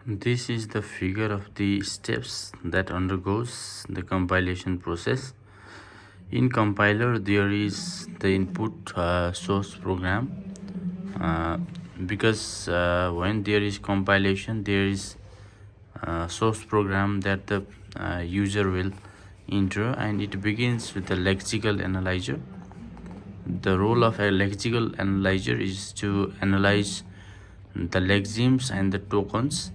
This is the figure of the steps that undergoes the compilation process. In compiler, there is the input source program because when there is compilation, there is source program that the user will enter, and it begins with the lexical analyzer. The role of a lexical analyzer is to analyze the lexemes and the tokens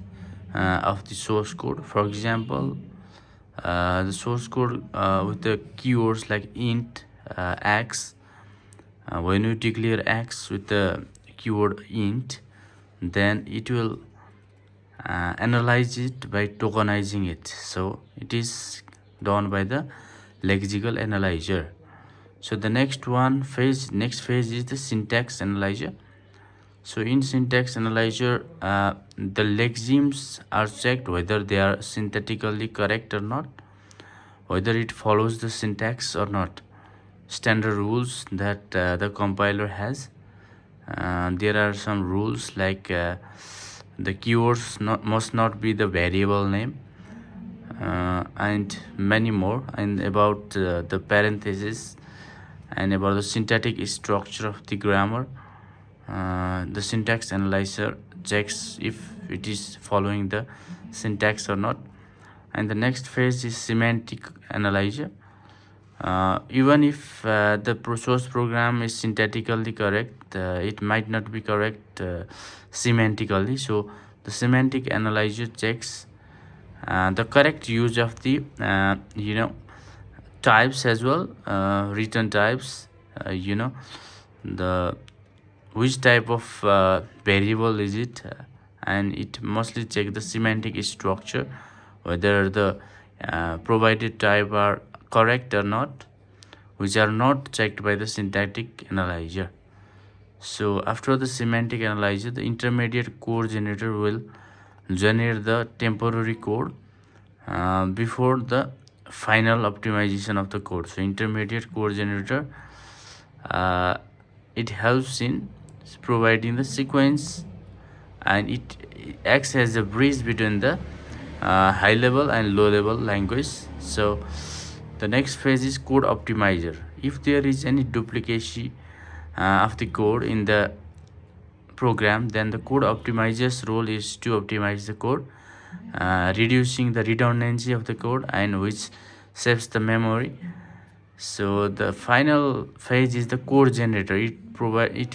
of the source code. For example, the source code with the keywords like int x. When you declare x with the keyword int, then it will analyze it by tokenizing it. So it is done by the lexical analyzer. So the next phase is the syntax analyzer. So in syntax analyzer, the lexemes are checked whether they are synthetically correct or not, whether it follows the syntax or not, standard rules that the compiler has. There are some rules like the keywords must not be the variable name, and many more, and about the parentheses, and about the syntactic structure of the grammar. The syntax analyzer checks if it is following the syntax or not. And the next phase is semantic analyzer. Even if the source program is syntactically correct, it might not be correct semantically. So the semantic analyzer checks the correct use of the types as well, return types, the which type of variable is it, and it mostly check the semantic structure, whether the provided type are correct or not, which are not checked by the syntactic analyzer. So after the semantic analyzer, the intermediate code generator will generate the temporary code before the final optimization of the code. So intermediate code generator, it helps in providing the sequence, and it acts as a bridge between the high level and low level language. So the next phase is code optimizer. If there is any duplication of the code in the program, then the code optimizer's role is to optimize the code, reducing the redundancy of the code, and which saves the memory. So the final phase is the code generator. It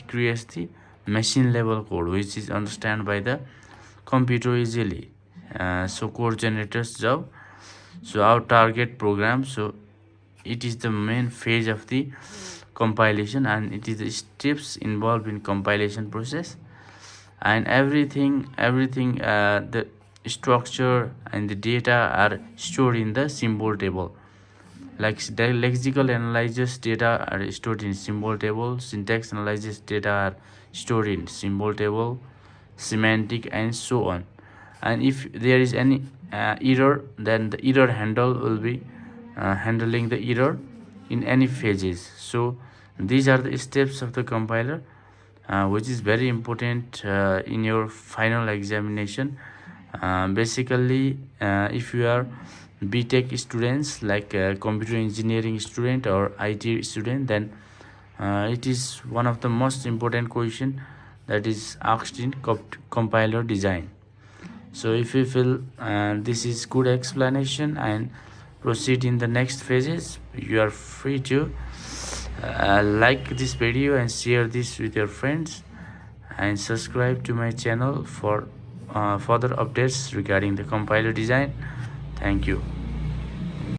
creates the machine level code which is understood by the computer easily. So code generator's job, so our target program, so it is the main phase of the compilation, and it is the steps involved in compilation process, and everything the structure and the data are stored in the symbol table. Like the lexical analyzers data are stored in symbol table, syntax analysis data are stored in symbol table, semantic, and so on. And if there is any error, then the error handle will be handling the error in any phases. So these are the steps of the compiler, which is very important in your final examination. Basically, if you are BTech students, like computer engineering student or IT student, then it is one of the most important question that is asked in compiler design. So if you feel this is good explanation and proceed in the next phases, you are free to like this video and share this with your friends, and subscribe to my channel for further updates regarding the compiler design. Thank you.